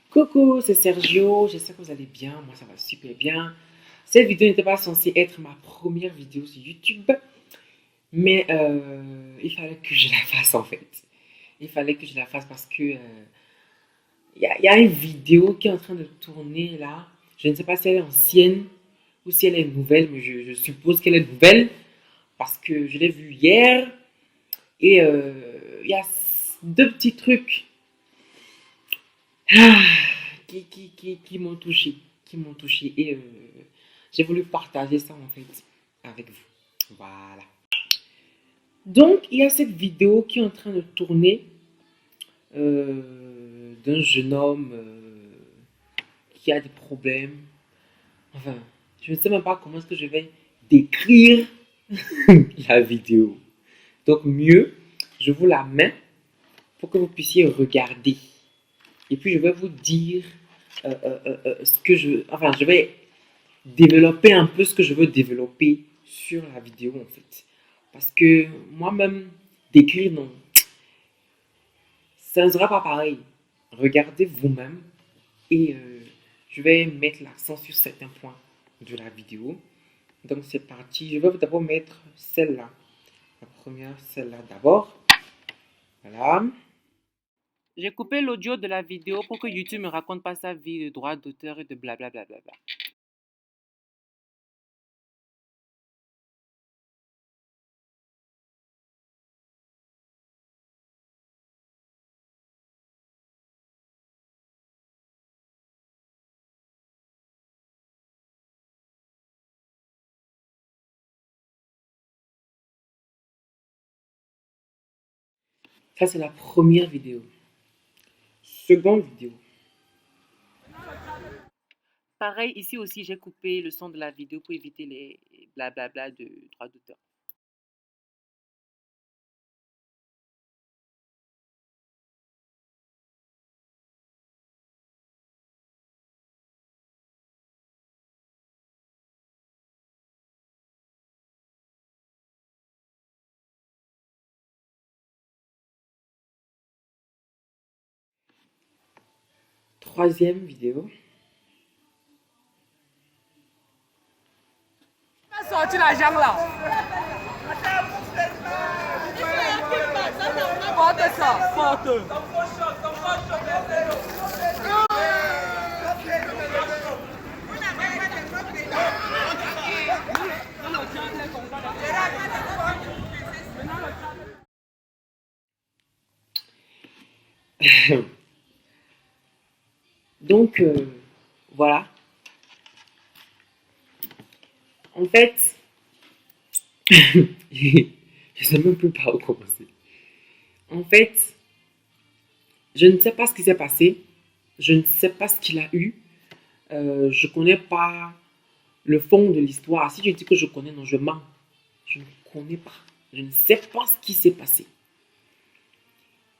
Coucou, c'est Sergio, j'espère que vous allez bien, moi ça va super bien. Cette vidéo n'était pas censée être ma première vidéo sur YouTube, mais il fallait que je la fasse en fait. Il fallait que je la fasse parce que y a une vidéo qui est en train de tourner là. Je ne sais pas si elle est ancienne ou si elle est nouvelle, mais je suppose qu'elle est nouvelle parce que je l'ai vue hier et il y a deux petits trucs ah, qui m'ont touché, et j'ai voulu partager ça en fait avec vous. Voilà. Donc il y a cette vidéo qui est en train de tourner d'un jeune homme qui a des problèmes. Enfin, je ne sais même pas comment est-ce que je vais décrire la vidéo. Donc mieux, je vous la mets pour que vous puissiez regarder. Et puis je vais vous dire ce que enfin, je vais développer un peu ce que je veux développer sur la vidéo en fait. Parce que moi-même, d'écrire, non, ça ne sera pas pareil. Regardez vous-même et je vais mettre l'accent sur certains points de la vidéo. Donc c'est parti. Je vais d'abord mettre celle-là. La première, celle-là d'abord. Voilà. J'ai coupé l'audio de la vidéo pour que YouTube ne me raconte pas sa vie de droit d'auteur et de blablabla. Ça, c'est la première vidéo. Seconde vidéo. Pareil, ici aussi, j'ai coupé le son de la vidéo pour éviter les blablabla de droit d'auteur. Troisième vidéo. Sorti la jambe là. Porte ça, porte. Donc, voilà. En fait, je ne sais même plus par où commencer. En fait, je ne sais pas ce qui s'est passé. Je ne sais pas ce qu'il a eu. Je ne connais pas le fond de l'histoire. Si je dis que je connais, non, je mens. Je ne connais pas. Je ne sais pas ce qui s'est passé.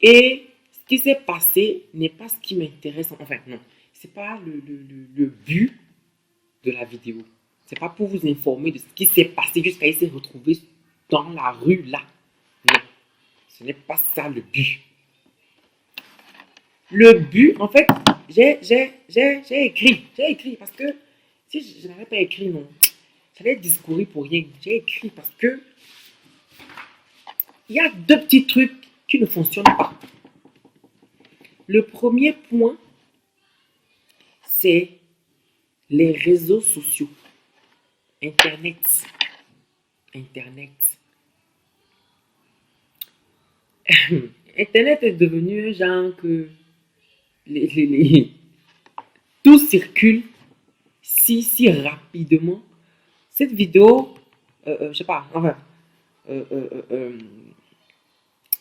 Et ce qui s'est passé n'est pas ce qui m'intéresse. Enfin, non. Ce n'est pas le but de la vidéo. C'est pas pour vous informer de ce qui s'est passé jusqu'à se retrouver dans la rue là. Non, ce n'est pas ça le but. Le but, en fait, j'ai écrit parce que si je n'avais pas écrit, non, j'allais discourir pour rien. J'ai écrit parce que il y a deux petits trucs qui ne fonctionnent pas. Le premier point, c'est les réseaux sociaux. Internet. Internet. Internet est devenu un genre que tout circule si rapidement. Cette vidéo, je sais pas, enfin, euh, euh, euh, euh,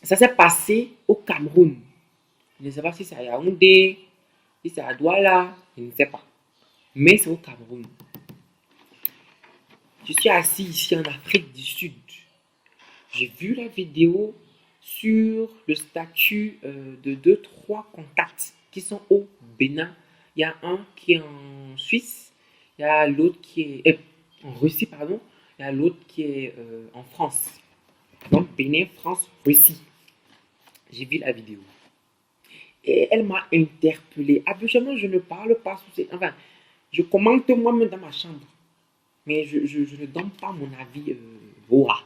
ça s'est passé au Cameroun. Je ne sais pas si c'est à Yaoundé, si c'est à Douala, je ne sais pas. Mais c'est au Cameroun. Je suis assis ici en Afrique du Sud. J'ai vu la vidéo sur le statut de deux, trois contacts qui sont au Bénin. Il y a un qui est en Suisse, il y a l'autre qui est en Russie, pardon, il y a l'autre qui est en France. Donc Bénin, France, Russie. J'ai vu la vidéo. Et elle m'a interpellée. Habituellement, je ne parle pas sous cette... Enfin, je commente moi-même dans ma chambre. Mais je ne donne pas mon avis. Voilà.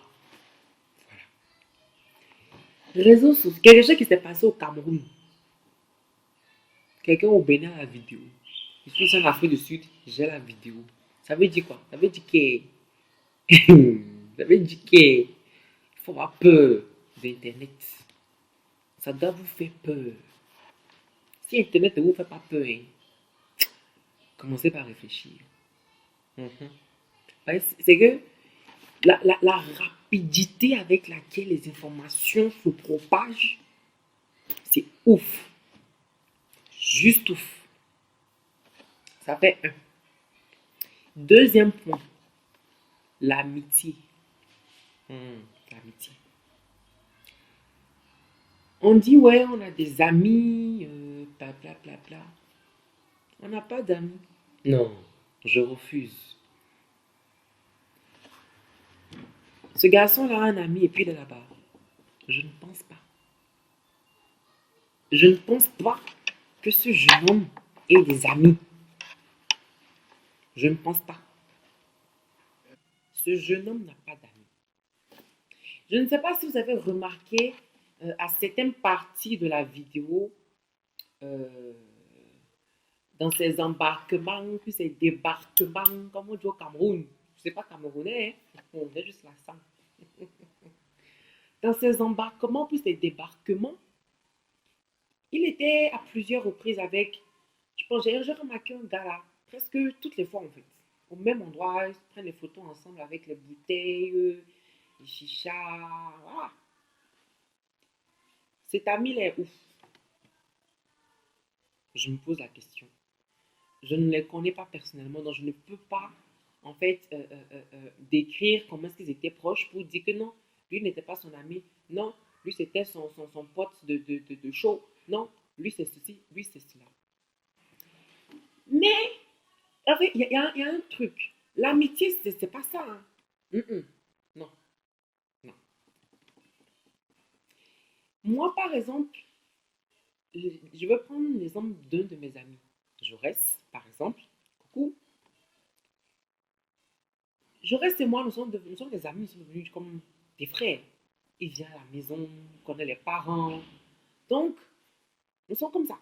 Réseaux sociaux. Quelque chose qui s'est passé au Cameroun. Quelqu'un au Bénin a la vidéo. Je suis en Afrique du Sud, j'ai la vidéo. Ça veut dire quoi? Ça veut dire que... ça veut dire que... Il faut avoir peur d'Internet. Ça doit vous faire peur. Si Internet ne vous fait pas peur, hein, commencez par réfléchir. C'est que la rapidité avec laquelle les informations se propagent, c'est ouf. Juste ouf. Ça fait un. Deuxième point, l'amitié. L'amitié. On dit, ouais, on a des amis, bla bla bla bla. On n'a pas d'amis. Non, je refuse. Ce garçon-là a un ami et puis il est là-bas. Je ne pense pas. Je ne pense pas que ce jeune homme ait des amis. Je ne pense pas. Ce jeune homme n'a pas d'amis. Je ne sais pas si vous avez remarqué à certaines parties de la vidéo, euh, dans ces embarquements, puis ces débarquements, comme on dit au Cameroun. Je ne sais pas camerounais, hein? On est juste l'accent. Dans ces embarquements, puis ces débarquements, il était à plusieurs reprises avec, je pense, j'ai remarqué un gars là, presque toutes les fois en fait. Au même endroit, ils prennent des photos ensemble avec les bouteilles, les chichas, voilà. Cet ami là est ouf. Je me pose la question. Je ne les connais pas personnellement, donc je ne peux pas en fait décrire comment est-ce qu'ils étaient proches pour dire que non, lui n'était pas son ami, non, lui c'était son pote de show, non, lui c'est ceci, lui c'est cela. Mais en fait, il y a un truc. L'amitié, c'est pas ça. Hein. Non, non. Moi, par exemple, je vais prendre l'exemple d'un de mes amis. Jaurès, par exemple. Coucou. Jaurès et moi, nous sommes des amis, nous sommes devenus comme des frères. Il vient à la maison, il connaît les parents. Donc, nous sommes comme ça.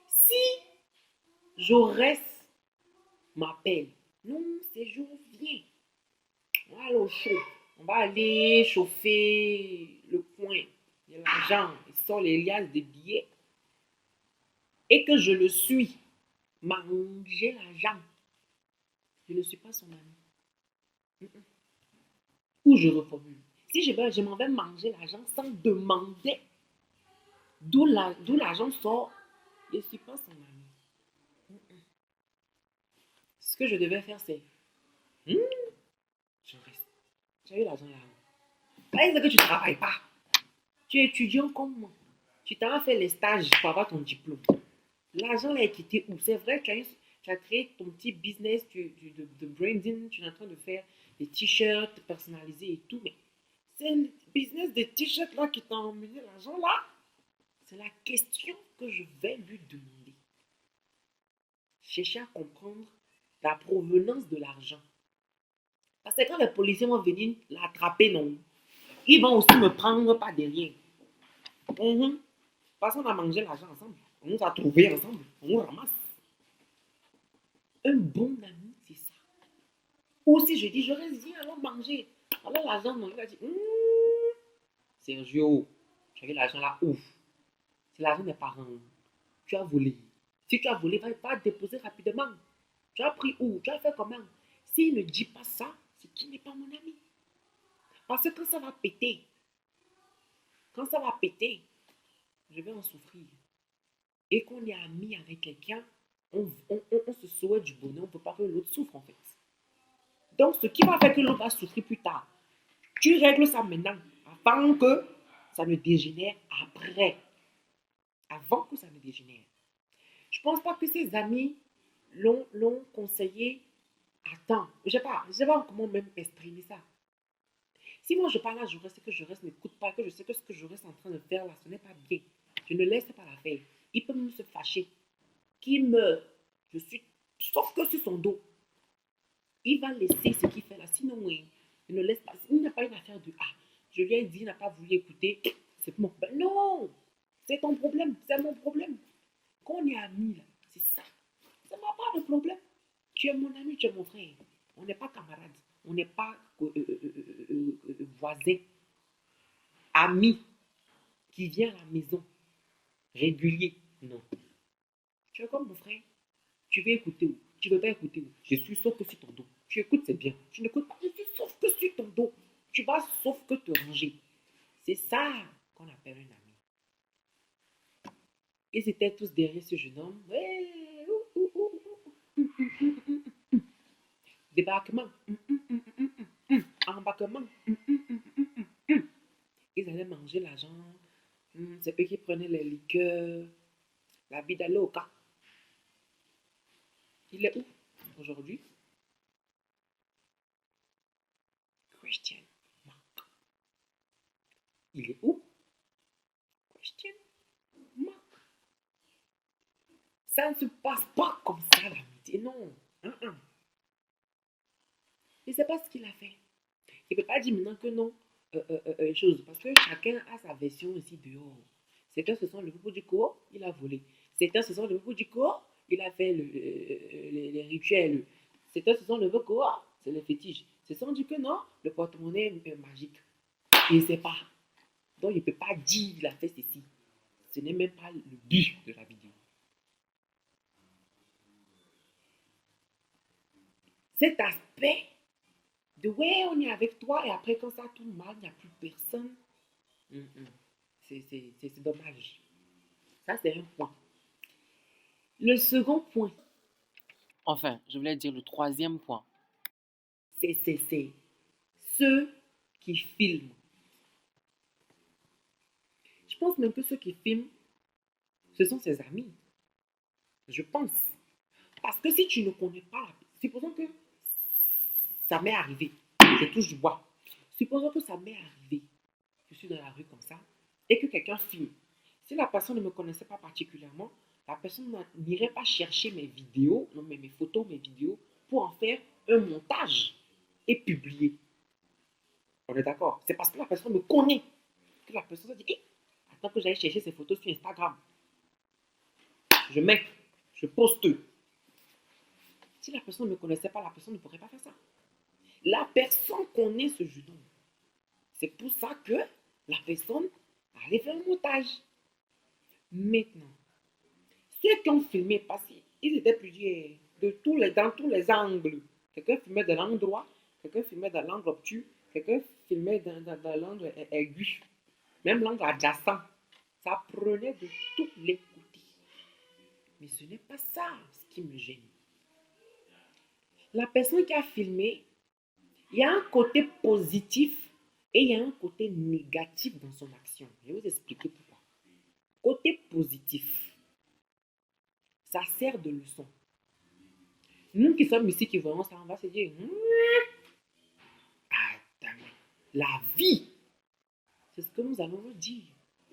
Si Jaurès m'appelle, non, c'est jour, viens. On va aller au chaud. On va aller chauffer le coin. Il y a l'argent. Il sort les liasses des billets. Et que je le suis. Manger l'argent. Je ne suis pas son ami. Ou je reformule. Si je m'en vais manger l'argent sans demander d'où l'argent sort, je ne suis pas son ami. Ce que je devais faire, c'est je reste. Tu as eu l'argent là-haut. Est-ce que tu ne travailles pas? Tu es étudiant comme moi. Tu t'en as fait les stages pour avoir ton diplôme. L'argent là est quitté où? C'est vrai que tu as créé ton petit business de branding, tu es en train de faire des t-shirts personnalisés et tout, mais c'est le business des t-shirts là qui t'a emmené l'argent là. C'est la question que je vais lui demander. Chercher à comprendre la provenance de l'argent. Parce que quand les policiers vont venir l'attraper, non, ils vont aussi me prendre par derrière. Parce qu'on a mangé l'argent ensemble. On nous a trouvés ensemble. On nous ramasse. Un bon ami, c'est ça. Ou si je dis, je reste, viens, allons manger. Alors l'argent, non, il va dire, Sergio, tu as eu l'argent là, ouf. C'est l'argent des parents. Tu as volé. Si tu as volé, va déposer rapidement. Tu as pris où? Tu as fait comment? S'il ne dit pas ça, c'est qu'il n'est pas mon ami. Parce que quand ça va péter, je vais en souffrir. Et qu'on est ami avec quelqu'un, on se souhaite du bonheur, on ne peut pas que l'autre souffre en fait. Donc, ce qui va faire que l'autre va souffrir plus tard, tu règles ça maintenant, avant que ça ne dégénère après. Avant que ça ne dégénère. Je ne pense pas que ses amis l'ont conseillé à temps. Je ne sais pas comment même exprimer ça. Si moi je parle à Jaurès et que Jaurès n'écoute pas, que je sais que ce que Jaurès est en train de faire là, ce n'est pas bien. Je ne laisse pas la faire. Il peut même se fâcher. Qu'il meurt. Je suis... Sauf que sur son dos. Il va laisser ce qu'il fait là. Sinon, oui, je ne laisse pas. Il n'y a pas une affaire de ah, je lui ai dit, il n'a pas voulu écouter. C'est mon problème. Non! C'est ton problème. C'est mon problème. Quand on est amis, là, c'est ça. Ça m'a pas de problème. Tu es mon ami, tu es mon frère. On n'est pas camarades. On n'est pas voisins. Amis qui vient à la maison. Régulier. Non. Tu es comme mon frère. Tu veux écouter où? Tu ne veux pas écouter où? Je suis sauf que sur ton dos. Tu écoutes, c'est bien. Tu n'écoutes pas, je suis sauf que sur ton dos. Tu vas sauf que te ranger. C'est ça qu'on appelle un ami. Ils étaient tous derrière ce jeune homme. Ouais, débarquement. Embarquement. Ils allaient manger l'argent. C'est eux qui prenaient les liqueurs. La vie d'aller au cas. Il est où aujourd'hui? Christian Mark. Il est où? Christian Mark. Ça ne se passe pas comme ça l'amitié. Non. Il ne sait pas ce qu'il a fait. Il ne peut pas dire maintenant que non. Chose. Parce que chacun a sa version aussi dehors. Certains se sont levés pour du corps, il a volé. Certains se sont levés pour du corps, il a fait les rituels. Certains se sont levés pour corps, c'est le fétiche. Se sont dit que non, le porte-monnaie est magique. Il ne sait pas. Donc il ne peut pas dire qu'il a fait ceci. Ce n'est même pas le but de la vidéo. Cet aspect de ouais, on est avec toi et après quand ça tourne mal, il n'y a plus personne. C'est dommage. Ça, c'est un point. Le second point. Enfin, je voulais dire le troisième point. C'est ceux qui filment. Je pense même que ceux qui filment, ce sont ses amis. Je pense. Parce que si tu ne connais pas, supposons que ça m'est arrivé, je touche du bois. Supposons que ça m'est arrivé, je suis dans la rue comme ça, et que quelqu'un filme. Si la personne ne me connaissait pas particulièrement, la personne n'irait pas chercher mes vidéos, non mais mes photos, mes vidéos, pour en faire un montage et publier. On est d'accord? C'est parce que la personne me connaît que la personne se dit hey, attends que j'aille chercher ces photos sur Instagram. Je mets, je poste. Si la personne ne me connaissait pas, la personne ne pourrait pas faire ça. La personne connaît ce jeune homme. C'est pour ça que la personne allait faire un montage. Maintenant, ceux qui ont filmé, parce qu'ils étaient plusieurs, dans tous les angles. Quelqu'un filmait de l'angle droit, quelqu'un filmait de l'angle obtus, quelqu'un filmait dans l'angle aigu, même l'angle adjacent. Ça prenait de tous les côtés. Mais ce n'est pas ça ce qui me gêne. La personne qui a filmé, il y a un côté positif et il y a un côté négatif dans son action. Je vais vous expliquer pourquoi. Côté positif, ça sert de leçon. Nous qui sommes ici, qui voyons ça, on va se dire, attends, la vie, c'est ce que nous allons nous dire.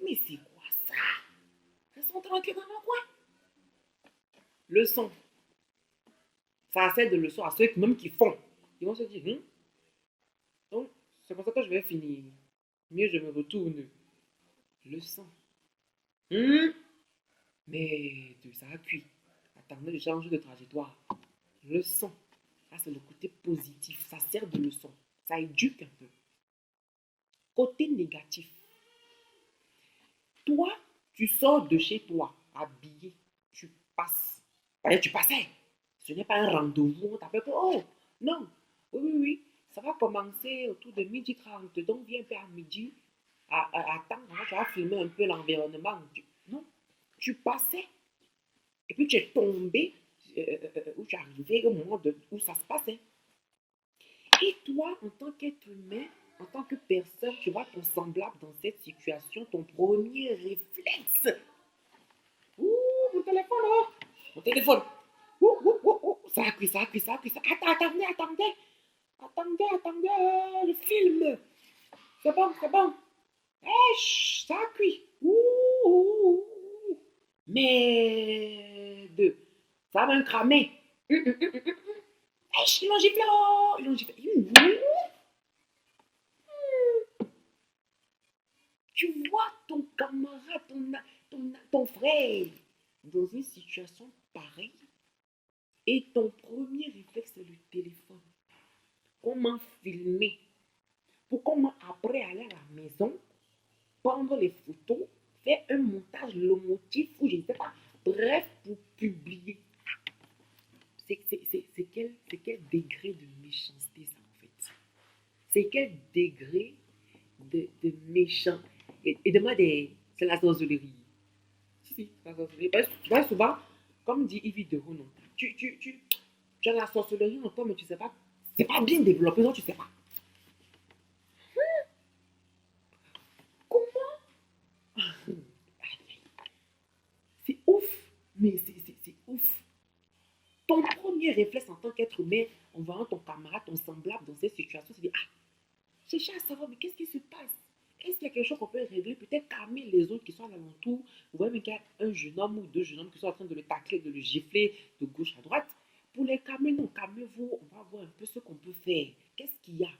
Mais c'est quoi ça? Ils sont tranquilles dans le coin. Leçon. Ça sert de leçon à ceux même qui font. Ils vont se dire, donc, c'est pour ça que je vais finir. Mieux je me retourne. Leçon. Mais ça a cuit. Attendez, je change de trajectoire. Leçon. Ça, c'est le côté positif. Ça sert de leçon. Ça éduque un peu. Côté négatif. Toi, tu sors de chez toi, habillé. Tu passes. Tu passais. Ce n'est pas un rendez-vous. On t'appelle pour... Oh, non. Oui. Ça va commencer autour de 12h30. Donc, viens un peu à midi. Attends, tu vas filmer un peu l'environnement. Non. Tu passais. Et puis, tu es tombé où tu es arrivé au moment où ça se passait. Et toi, en tant qu'être humain, en tant que personne, tu vois ton semblable dans cette situation, ton premier réflexe. Ouh, mon téléphone, là. Mon téléphone. Ouh. Ça a cuit. Attendez. Le film. C'est bon. Ça a cuit. Ouh. Merde. Ça va me cramer. Ils l'ont giflé, oh, ils l'ont giflé. Tu vois ton camarade, ton frère dans une situation pareille et ton premier réflexe c'est le téléphone. Comment filmer? Pour comment après aller à la maison, prendre les photos, faire un montage, le motif ou je ne sais pas. Bref, pour publier. C'est quel degré de méchanceté ça en fait? C'est quel degré de méchant? Et de moi, c'est la sorcellerie. Si, c'est la sorcellerie. Parce que tu vois souvent, comme dit Yves de Ronon, tu as la sorcellerie en toi, mais tu ne sais pas. C'est pas bien développé, donc tu ne sais pas. Comment? C'est ouf, mais c'est ouf. Ton premier réflexe en tant qu'être humain, en voyant ton camarade, ton semblable dans cette situation, c'est de dire, ah, chercher à savoir, mais qu'est-ce qui se passe? Est-ce qu'il y a quelque chose qu'on peut régler? Peut-être calmer les autres qui sont à l'alentour. Vous voyez qu'il y a un jeune homme ou deux jeunes hommes qui sont en train de le tacler, de le gifler de gauche à droite. Pour les calmer, non, calmez-vous, on va voir un peu ce qu'on peut faire. Qu'est-ce qu'il y a?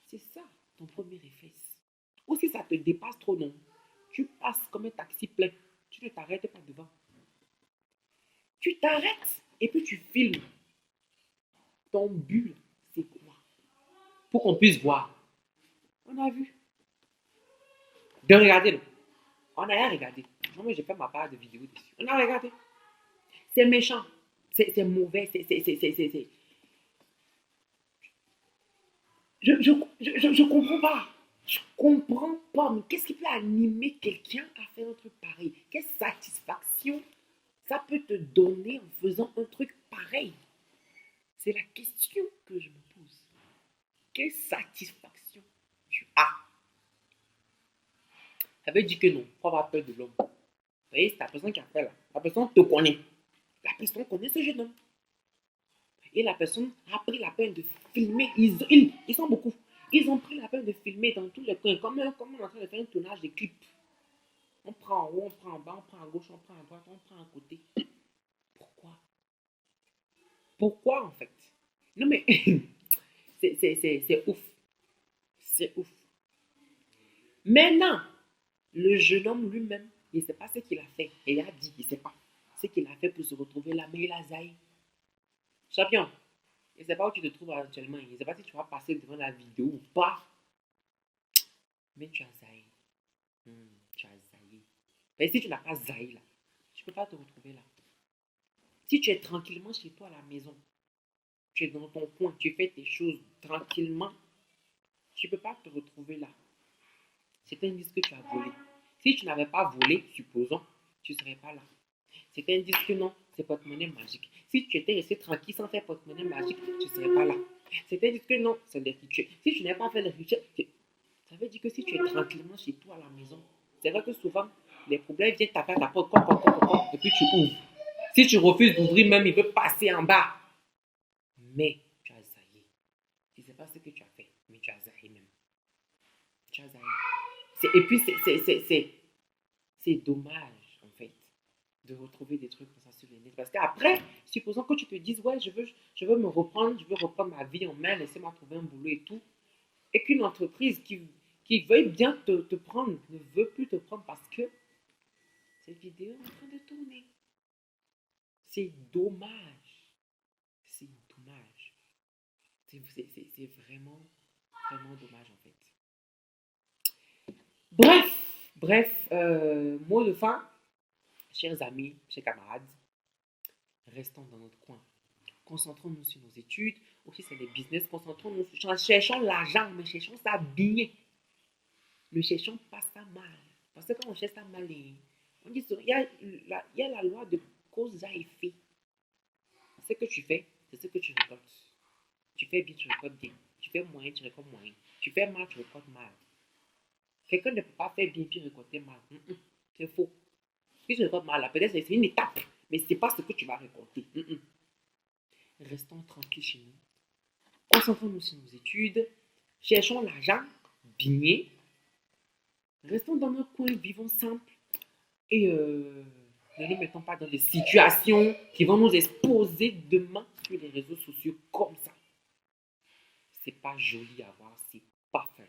C'est ça, ton premier réflexe. Ou si ça te dépasse trop, non. Tu passes comme un taxi plein. Tu ne t'arrêtes pas devant. Tu t'arrêtes et puis tu filmes. Ton but, c'est quoi? Pour qu'on puisse voir. On a vu. De regarder, non. On n'a rien regardé. Moi, j'ai fait ma part de vidéo dessus. On a regardé. C'est méchant. C'est mauvais. Je comprends pas. Je comprends pas. Mais qu'est-ce qui peut animer quelqu'un à faire un truc pareil? Quelle satisfaction ça peut te donner en faisant un truc pareil? C'est la question que je me pose. Quelle satisfaction tu as? Ça veut dire que non, faut avoir peur de l'homme. Vous voyez, c'est la personne qui a fait là. La personne te connaît. La personne connaît ce jeune homme. Et la personne a pris la peine de filmer. Ils sont beaucoup. Ils ont pris la peine de filmer dans tous les coins. Comme on est en train de faire un tournage de clip. On prend en haut, on prend en bas, on prend à gauche, on prend à droite, on prend à côté. Pourquoi? Pourquoi en fait? Non mais, c'est ouf. C'est ouf. Maintenant, le jeune homme lui-même, il ne sait pas ce qu'il a fait. Et il a dit, il ne sait pas ce qu'il a fait pour se retrouver là, mais il a zaï. Champion, il ne sait pas où tu te trouves actuellement. Il ne sait pas si tu vas passer devant la vidéo ou pas. Mais tu as zaï. Tu as zaï. Mais si tu n'as pas zaï là, tu ne peux pas te retrouver là. Si tu es tranquillement chez toi à la maison, tu es dans ton coin, tu fais tes choses tranquillement, tu ne peux pas te retrouver là. C'est un disque que tu as volé. Si tu n'avais pas volé, supposons, tu ne serais pas là. C'est un disque non, c'est porte-monnaie magique. Si tu étais resté tranquille sans faire porte-monnaie magique, tu ne serais pas là. C'est un disque non, c'est des rituels. Si tu n'as pas fait les rituels, ça veut dire que si tu es tranquillement chez toi à la maison, c'est vrai que souvent, les problèmes viennent taper à ta porte, et puis tu ouvres. Si tu refuses d'ouvrir, même il veut passer en bas. Mais tu as zaillé. Tu ne sais pas ce que tu as fait, mais tu as zaillé même. Tu as zaillé. Et puis, c'est dommage, en fait, de retrouver des trucs comme ça sur le net. Parce qu'après, supposons que tu te dises, ouais, je veux me reprendre, je veux reprendre ma vie en main, laissez-moi trouver un boulot et tout. Et qu'une entreprise qui veuille bien te prendre ne veut plus te prendre parce que cette vidéo est en train de tourner. C'est dommage. C'est dommage. C'est vraiment, vraiment dommage, en fait. Bref, mot de fin, chers amis, chers camarades, restons dans notre coin. Concentrons-nous sur nos études, aussi c'est des business, concentrons-nous, cherchons l'argent, mais cherchons ça bien. Ne cherchons pas ça mal. Parce que quand on cherche ça mal, on dit il y a la loi de cause à effet. Ce que tu fais, c'est ce que tu récoltes. Tu fais bien, tu récoltes bien. Tu fais moyen, tu récoltes moyen. Tu fais mal, tu récoltes mal. Quelqu'un ne peut pas faire bien puis récolter mal. C'est faux. Si tu récoltes mal, peut-être c'est une étape, mais ce n'est pas ce que tu vas récolter. Restons tranquilles chez nous. Concentrons-nous sur nos études. Cherchons l'argent bien. Restons dans notre coin, vivons simple. Et Ne nous mettons pas dans des situations qui vont nous exposer demain sur les réseaux sociaux comme ça. C'est pas joli à voir, c'est pas fun.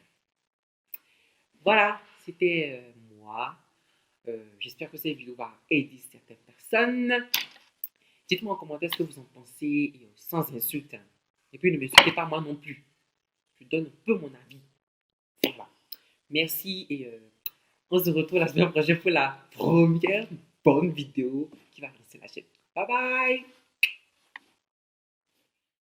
Voilà, c'était moi. J'espère que cette vidéo va aider certaines personnes. Dites-moi en commentaire ce que vous en pensez, sans insulte. Et puis ne m'insultez pas moi non plus. Je donne un peu mon avis. Voilà. Merci et on se retrouve la semaine prochaine pour la première bonne vidéo qui va lancer la chaîne. Bye bye!